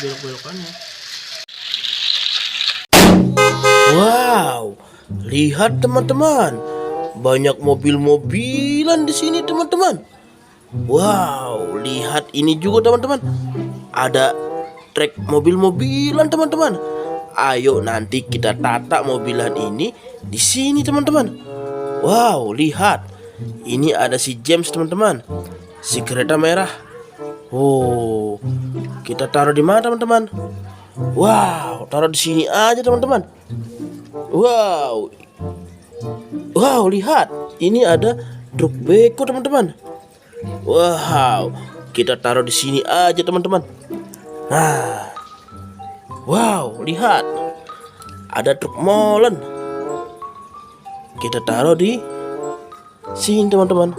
belok-belokannya. Wow, lihat teman-teman, banyak mobil-mobilan di sini teman-teman. Wow, lihat ini juga teman-teman, ada trek mobil-mobilan teman-teman. Ayo nanti kita tata mobilan ini di sini teman-teman. Wow, lihat, ini ada si James teman-teman, si kereta merah. Oh, kita taruh di mana teman-teman? Wow, taruh di sini aja teman-teman. Wow, wow, lihat, ini ada truk beko teman-teman. Wow, kita taruh di sini aja teman-teman. Nah, wow, lihat, ada truk molen. Kita taruh di sini teman-teman.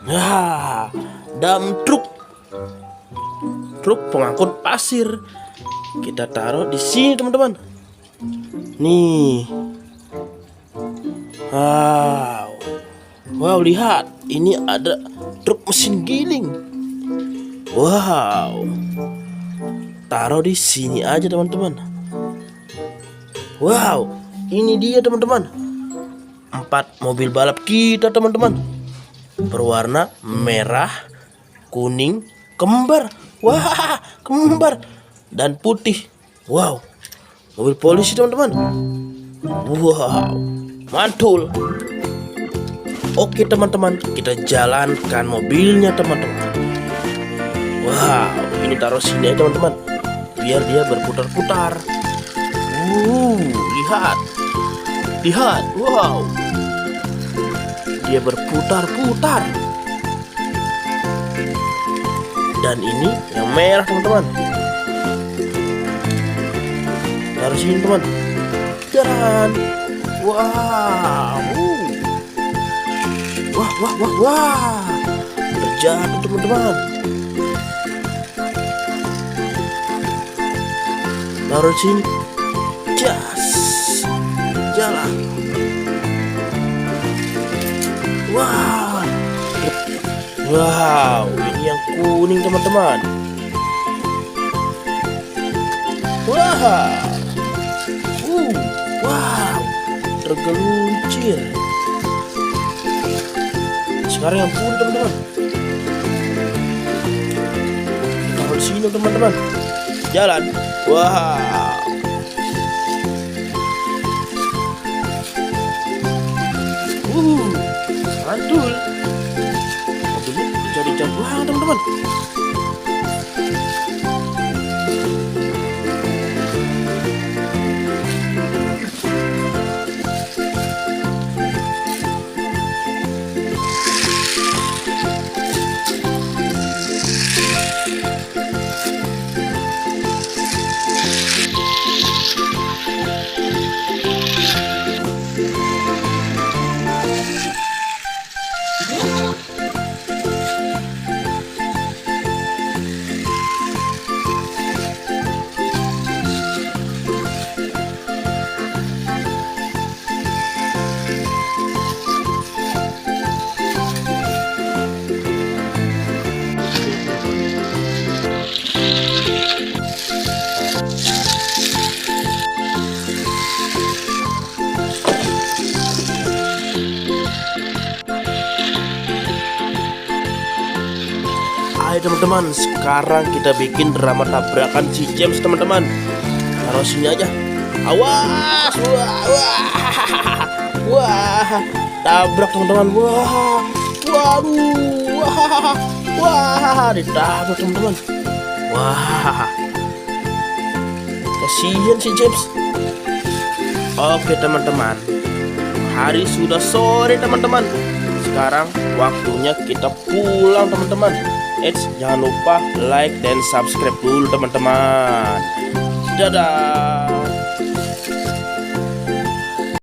Nah, dump truk, truk pengangkut pasir, kita taruh di sini teman-teman. Nih, wow, wow, lihat, ini ada truk mesin giling. Wow, taruh di sini aja teman-teman. Wow, ini dia teman-teman, 4 mobil balap kita teman-teman, berwarna merah, kuning, kembar. Wah, kembar dan putih. Wow, mobil polisi teman-teman. Wow, mantul. Oke teman-teman, kita jalankan mobilnya teman-teman. Wow, ini taruh sini aja teman-teman, biar dia berputar-putar. Lihat, lihat, wow, dia berputar-putar. Dan ini yang merah teman-teman, taruh sini teman. Jalan. Wow, wah, wah, wah, wah, terjatuh teman-teman. Taruh sini. Jas, jalan. Wow, wow, ini yang kuning teman-teman. Wow, wow, tergelincir. Sekarang yang kuning teman-teman, taruh di sini teman-teman. Jalan. Wow, mantul. Mobilnya jadi jagoan teman-teman. Ayo teman-teman, sekarang kita bikin drama tabrakan si James teman-teman. Taruh sini aja. Awas, wah, wah, wah, tabrak teman-teman. Wah, waduh, wah, wah, ditabrak teman-teman. Wah, kasihan si James. Oke teman-teman, hari sudah sore teman-teman. Sekarang waktunya kita pulang teman-teman. Jangan lupa like dan subscribe dulu teman-teman. Dadah.